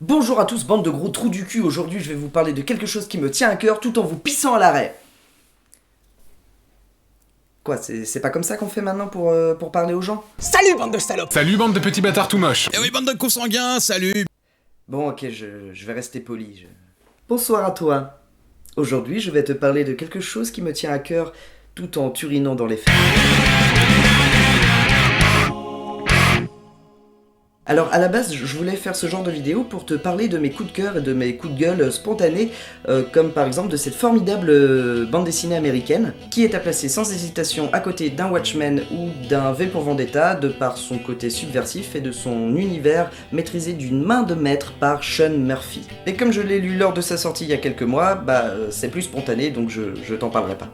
Bonjour à tous, bande de gros trous du cul. Aujourd'hui, je vais vous parler de quelque chose qui me tient à cœur tout en vous pissant à l'arrêt. Quoi, c'est pas comme ça qu'on fait maintenant pour parler aux gens? Salut bande de salopes. Salut bande de petits bâtards tout moches. Eh oui bande de consanguins, salut. Bon, ok, je vais rester poli. Bonsoir à toi. Aujourd'hui, je vais te parler de quelque chose qui me tient à cœur tout en t'urinant dans les fesses. Alors à la base, je voulais faire ce genre de vidéo pour te parler de mes coups de cœur et de mes coups de gueule spontanés, comme par exemple de cette formidable bande dessinée américaine, qui est à placer sans hésitation à côté d'un Watchmen ou d'un V pour Vendetta, de par son côté subversif et de son univers maîtrisé d'une main de maître par Sean Murphy. Et comme je l'ai lu lors de sa sortie il y a quelques mois, c'est plus spontané, donc je t'en parlerai pas.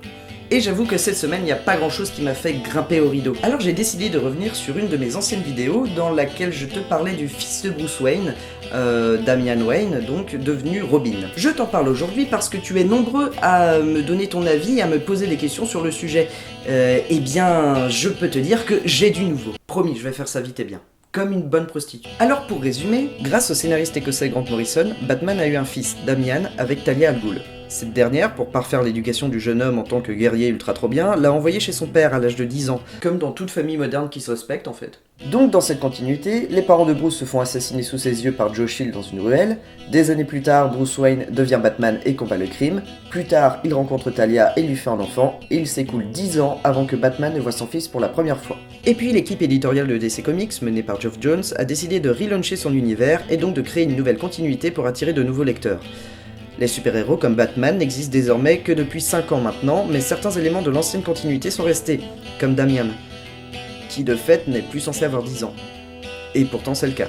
Et j'avoue que cette semaine, il n'y a pas grand chose qui m'a fait grimper au rideau. Alors j'ai décidé de revenir sur une de mes anciennes vidéos dans laquelle je te parlais du fils de Bruce Wayne, Damian Wayne, donc devenu Robin. Je t'en parle aujourd'hui parce que tu es nombreux à me donner ton avis et à me poser des questions sur le sujet. Eh bien, je peux te dire que j'ai du nouveau. Promis, je vais faire ça vite et bien. Comme une bonne prostituée. Alors pour résumer, grâce au scénariste écossais Grant Morrison, Batman a eu un fils, Damian, avec Talia al Ghul. Cette dernière, pour parfaire l'éducation du jeune homme en tant que guerrier ultra trop bien, l'a envoyé chez son père à l'âge de 10 ans, comme dans toute famille moderne qui se respecte en fait. Donc dans cette continuité, les parents de Bruce se font assassiner sous ses yeux par Joe Chill dans une ruelle. Des années plus tard, Bruce Wayne devient Batman et combat le crime. Plus tard, il rencontre Talia et lui fait un enfant, et il s'écoule 10 ans avant que Batman ne voit son fils pour la première fois. Et puis l'équipe éditoriale de DC Comics, menée par Geoff Johns, a décidé de relauncher son univers et donc de créer une nouvelle continuité pour attirer de nouveaux lecteurs. Les super-héros comme Batman n'existent désormais que depuis 5 ans maintenant, mais certains éléments de l'ancienne continuité sont restés, comme Damian, qui de fait n'est plus censé avoir 10 ans. Et pourtant c'est le cas.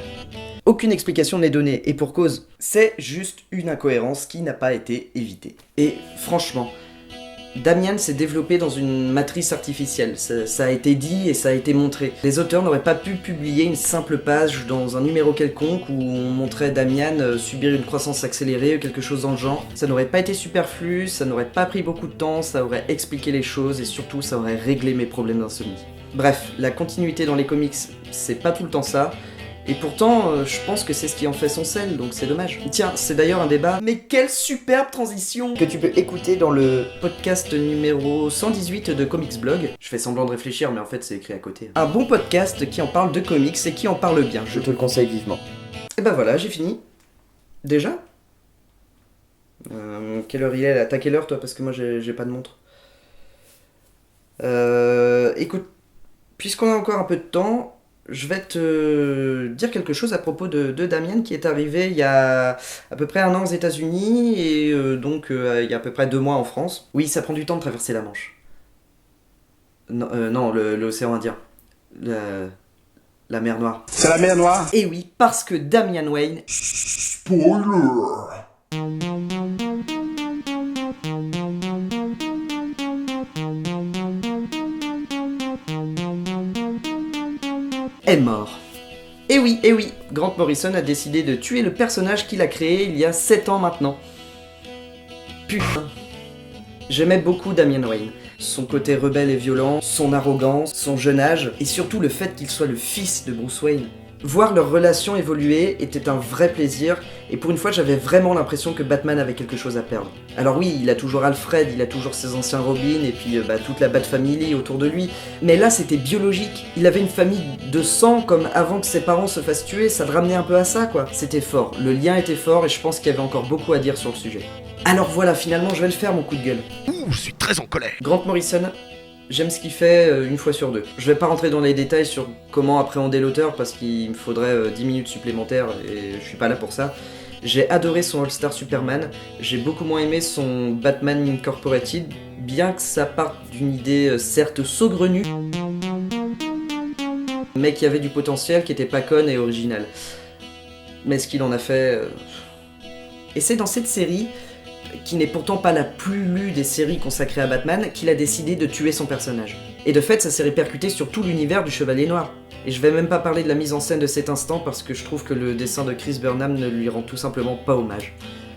Aucune explication n'est donnée, et pour cause, c'est juste une incohérence qui n'a pas été évitée. Et franchement, Damian s'est développé dans une matrice artificielle, ça a été dit et ça a été montré. Les auteurs n'auraient pas pu publier une simple page dans un numéro quelconque où on montrait Damian subir une croissance accélérée ou quelque chose dans le genre. Ça n'aurait pas été superflu, ça n'aurait pas pris beaucoup de temps, ça aurait expliqué les choses et surtout ça aurait réglé mes problèmes d'insomnie. Bref, la continuité dans les comics, c'est pas tout le temps ça. Et pourtant, je pense que c'est ce qui en fait son sel, donc c'est dommage. Tiens, c'est d'ailleurs un débat, mais quelle superbe transition que tu peux écouter dans le podcast numéro 118 de Comics Blog. Je fais semblant de réfléchir, mais en fait c'est écrit à côté. Un bon podcast qui en parle de comics et qui en parle bien, je te le conseille vivement. Et ben voilà, j'ai fini. Déjà quelle heure il est là? T'as quelle heure toi? Parce que moi j'ai pas de montre. Écoute, puisqu'on a encore un peu de temps, je vais te dire quelque chose à propos de Damian qui est arrivé il y a à peu près 1 an aux États-Unis et donc il y a à peu près 2 mois en France. Oui, ça prend du temps de traverser la Manche. Non, l'océan Indien. La mer Noire. C'est la mer Noire. Et oui, parce que Damian Wayne est mort. Et oui, Grant Morrison a décidé de tuer le personnage qu'il a créé il y a 7 ans maintenant. Putain. J'aimais beaucoup Damian Wayne. Son côté rebelle et violent, son arrogance, son jeune âge, et surtout le fait qu'il soit le fils de Bruce Wayne. Voir leur relation évoluer était un vrai plaisir, et pour une fois j'avais vraiment l'impression que Batman avait quelque chose à perdre. Alors oui, il a toujours Alfred, il a toujours ses anciens Robin, et puis toute la Bat Family autour de lui, mais là c'était biologique. Il avait une famille de sang comme avant que ses parents se fassent tuer, ça le ramenait un peu à ça quoi. C'était fort, le lien était fort, et je pense qu'il y avait encore beaucoup à dire sur le sujet. Alors voilà, finalement je vais le faire mon coup de gueule. Ouh, je suis très en colère. Grant Morrison, j'aime ce qu'il fait une fois sur deux. Je vais pas rentrer dans les détails sur comment appréhender l'auteur parce qu'il me faudrait 10 minutes supplémentaires et je suis pas là pour ça. J'ai adoré son All-Star Superman, j'ai beaucoup moins aimé son Batman Incorporated, bien que ça parte d'une idée certes saugrenue, mais qui avait du potentiel, qui était pas conne et originale. Mais ce qu'il en a fait... Et c'est dans cette série, qui n'est pourtant pas la plus lue des séries consacrées à Batman, qu'il a décidé de tuer son personnage. Et de fait, ça s'est répercuté sur tout l'univers du Chevalier Noir. Et je vais même pas parler de la mise en scène de cet instant parce que je trouve que le dessin de Chris Burnham ne lui rend tout simplement pas hommage.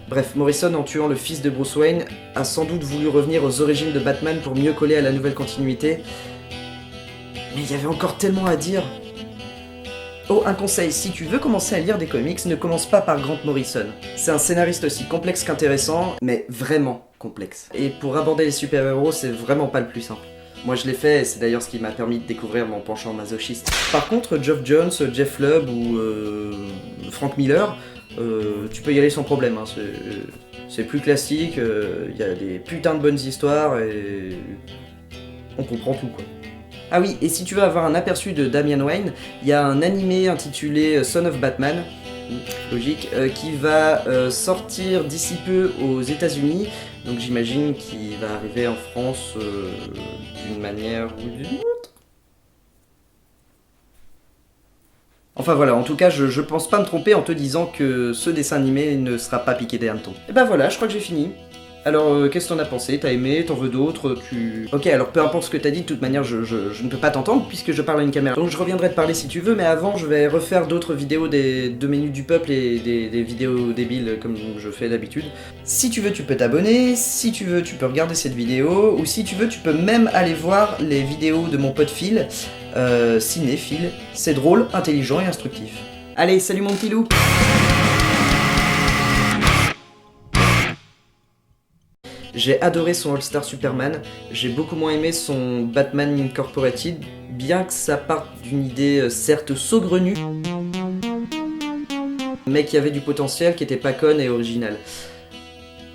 Bref, Morrison, en tuant le fils de Bruce Wayne, a sans doute voulu revenir aux origines de Batman pour mieux coller à la nouvelle continuité. Mais il y avait encore tellement à dire. Oh, un conseil, si tu veux commencer à lire des comics, ne commence pas par Grant Morrison. C'est un scénariste aussi complexe qu'intéressant, mais vraiment complexe. Et pour aborder les super-héros, c'est vraiment pas le plus simple. Moi je l'ai fait, et c'est d'ailleurs ce qui m'a permis de découvrir mon penchant masochiste. Par contre, Geoff Johns, Jeff Lubb ou Frank Miller, tu peux y aller sans problème, hein. C'est plus classique, y a des putains de bonnes histoires et on comprend tout quoi. Ah oui, et si tu veux avoir un aperçu de Damian Wayne, il y a un animé intitulé Son of Batman, logique, qui va sortir d'ici peu aux États-Unis. Donc j'imagine qu'il va arriver en France d'une manière ou d'une autre. Enfin voilà, en tout cas, je pense pas me tromper en te disant que ce dessin animé ne sera pas piqué des hannetons. Et bah voilà, je crois que j'ai fini. Alors, qu'est-ce que t'en as pensé? T'as aimé? T'en veux d'autres? Ok, alors peu importe ce que t'as dit, de toute manière, je ne peux pas t'entendre puisque je parle à une caméra. Donc je reviendrai te parler si tu veux, mais avant, je vais refaire d'autres vidéos des 2 minutes du peuple et des vidéos débiles comme je fais d'habitude. Si tu veux, tu peux t'abonner, si tu veux, tu peux regarder cette vidéo, ou si tu veux, tu peux même aller voir les vidéos de mon pote Phil, cinéphile. C'est drôle, intelligent et instructif. Allez, salut mon petit loup! J'ai adoré son All-Star Superman, j'ai beaucoup moins aimé son Batman Incorporated, bien que ça parte d'une idée certes saugrenue, mais qui avait du potentiel, qui était pas conne et originale.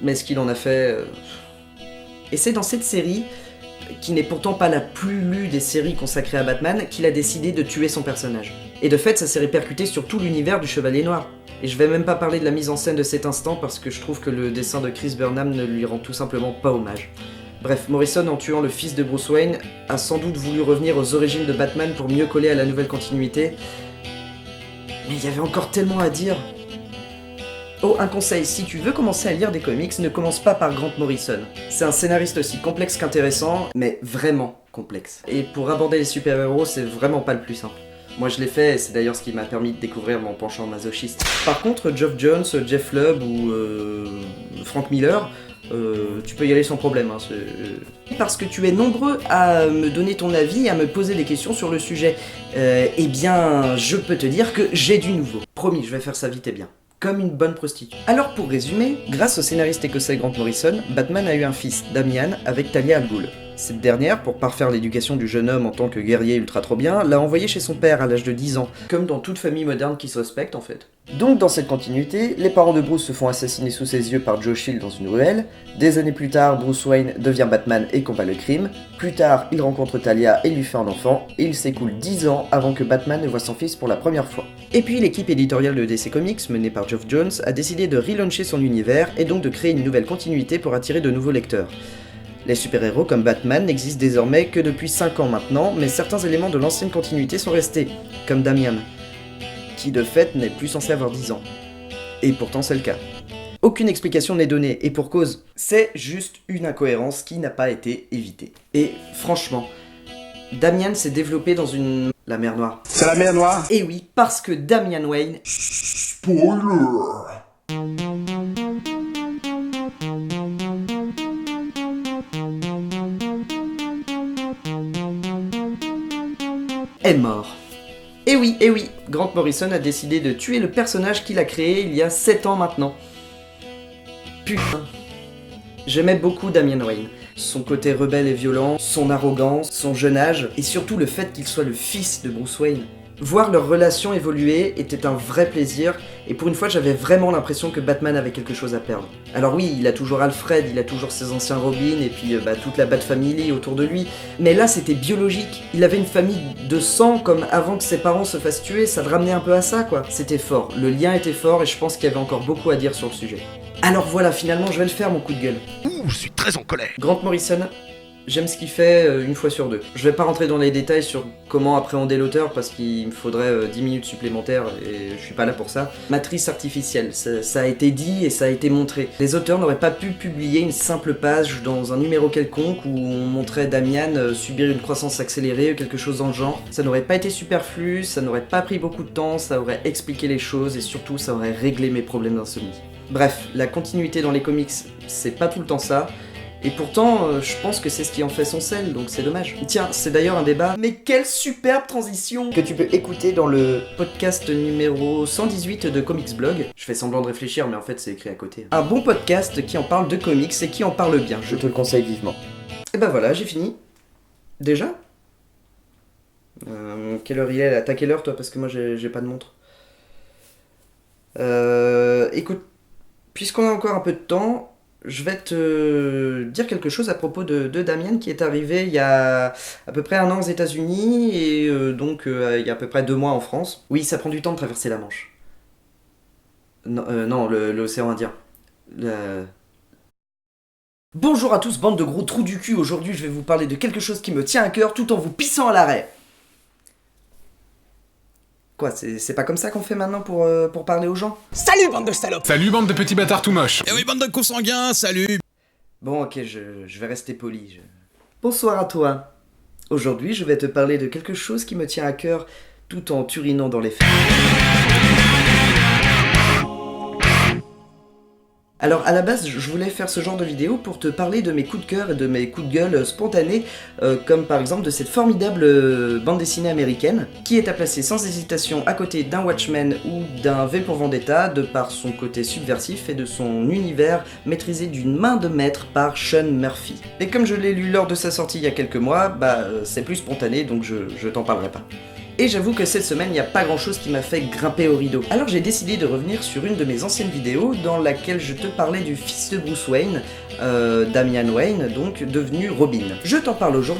Mais ce qu'il en a fait... Et c'est dans cette série, qui n'est pourtant pas la plus lue des séries consacrées à Batman, qu'il a décidé de tuer son personnage. Et de fait, ça s'est répercuté sur tout l'univers du Chevalier Noir. Et je vais même pas parler de la mise en scène de cet instant parce que je trouve que le dessin de Chris Burnham ne lui rend tout simplement pas hommage. Bref, Morrison, en tuant le fils de Bruce Wayne, a sans doute voulu revenir aux origines de Batman pour mieux coller à la nouvelle continuité. Mais il y avait encore tellement à dire. Oh, un conseil, si tu veux commencer à lire des comics, ne commence pas par Grant Morrison. C'est un scénariste aussi complexe qu'intéressant, mais vraiment complexe. Et pour aborder les super-héros, c'est vraiment pas le plus simple. Moi je l'ai fait, et c'est d'ailleurs ce qui m'a permis de découvrir mon penchant masochiste. Par contre, Geoff Johns, Jeff Lubb ou Frank Miller, tu peux y aller sans problème, hein, parce que tu es nombreux à me donner ton avis et à me poser des questions sur le sujet. Eh bien, je peux te dire que j'ai du nouveau. Promis, je vais faire ça vite et bien. Comme une bonne prostituée. Alors pour résumer, grâce au scénariste écossais Grant Morrison, Batman a eu un fils, Damian, avec Talia al Ghul. Cette dernière, pour parfaire l'éducation du jeune homme en tant que guerrier ultra trop bien, l'a envoyé chez son père à l'âge de 10 ans, comme dans toute famille moderne qui se respecte en fait. Donc dans cette continuité, les parents de Bruce se font assassiner sous ses yeux par Joe Chill dans une ruelle, des années plus tard, Bruce Wayne devient Batman et combat le crime, plus tard, il rencontre Talia et lui fait un enfant, et il s'écoule 10 ans avant que Batman ne voit son fils pour la première fois. Et puis l'équipe éditoriale de DC Comics, menée par Geoff Johns, a décidé de relauncher son univers et donc de créer une nouvelle continuité pour attirer de nouveaux lecteurs. Les super-héros comme Batman n'existent désormais que depuis 5 ans maintenant, mais certains éléments de l'ancienne continuité sont restés, comme Damian, qui de fait n'est plus censé avoir 10 ans. Et pourtant c'est le cas. Aucune explication n'est donnée, et pour cause, c'est juste une incohérence qui n'a pas été évitée. Et franchement, Damian s'est développé dans la mer Noire. C'est la mer Noire? Et oui, parce que Damian Wayne... Spoiler! est mort. Et oui, Grant Morrison a décidé de tuer le personnage qu'il a créé il y a 7 ans maintenant. Putain. J'aimais beaucoup Damian Wayne. Son côté rebelle et violent, son arrogance, son jeune âge, et surtout le fait qu'il soit le fils de Bruce Wayne. Voir leur relation évoluer était un vrai plaisir, et pour une fois j'avais vraiment l'impression que Batman avait quelque chose à perdre. Alors oui, il a toujours Alfred, il a toujours ses anciens Robin, et puis toute la Bat Family autour de lui, mais là c'était biologique. Il avait une famille de sang comme avant que ses parents se fassent tuer, ça le ramenait un peu à ça quoi. C'était fort, le lien était fort, et je pense qu'il y avait encore beaucoup à dire sur le sujet. Alors voilà, finalement je vais le faire mon coup de gueule. Ouh, je suis très en colère. Grant Morrison, j'aime ce qu'il fait une fois sur deux. Je vais pas rentrer dans les détails sur comment appréhender l'auteur parce qu'il me faudrait 10 minutes supplémentaires et je suis pas là pour ça. Matrice artificielle, ça a été dit et ça a été montré. Les auteurs n'auraient pas pu publier une simple page dans un numéro quelconque où on montrait Damian subir une croissance accélérée ou quelque chose dans le genre. Ça n'aurait pas été superflu, ça n'aurait pas pris beaucoup de temps, ça aurait expliqué les choses et surtout ça aurait réglé mes problèmes d'insomnie. Bref, la continuité dans les comics, c'est pas tout le temps ça. Et pourtant, je pense que c'est ce qui en fait son sel, donc c'est dommage. Tiens, c'est d'ailleurs un débat, mais quelle superbe transition que tu peux écouter dans le podcast numéro 118 de Comics Blog. Je fais semblant de réfléchir, mais en fait c'est écrit à côté. Un bon podcast qui en parle de comics et qui en parle bien, je te le conseille vivement. Et ben voilà, j'ai fini. Déjà quelle heure il est là? T'as quelle heure toi? Parce que moi j'ai pas de montre. Écoute, puisqu'on a encore un peu de temps, je vais te dire quelque chose à propos de Damien qui est arrivé il y a à peu près 1 an aux États-Unis et donc il y a à peu près 2 mois en France. Oui, ça prend du temps de traverser la Manche. Non, l'océan Indien. Bonjour à tous, bande de gros trous du cul. Aujourd'hui, je vais vous parler de quelque chose qui me tient à cœur tout en vous pissant à l'arrêt. Quoi, c'est pas comme ça qu'on fait maintenant pour parler aux gens? Salut bande de salopes! Salut bande de petits bâtards tout moches. Eh oui bande de consanguins, salut! Bon ok, je vais rester poli. Bonsoir à toi. Aujourd'hui, je vais te parler de quelque chose qui me tient à cœur tout en t'urinant dans les fesses. Alors à la base, je voulais faire ce genre de vidéo pour te parler de mes coups de cœur et de mes coups de gueule spontanés, comme par exemple de cette formidable bande dessinée américaine, qui est à placer sans hésitation à côté d'un Watchmen ou d'un V pour Vendetta, de par son côté subversif et de son univers maîtrisé d'une main de maître par Sean Murphy. Et comme je l'ai lu lors de sa sortie il y a quelques mois, c'est plus spontané donc je t'en parlerai pas. Et j'avoue que cette semaine, il n'y a pas grand chose qui m'a fait grimper au rideau. Alors j'ai décidé de revenir sur une de mes anciennes vidéos dans laquelle je te parlais du fils de Bruce Wayne, Damian Wayne, donc devenu Robin. Je t'en parle aujourd'hui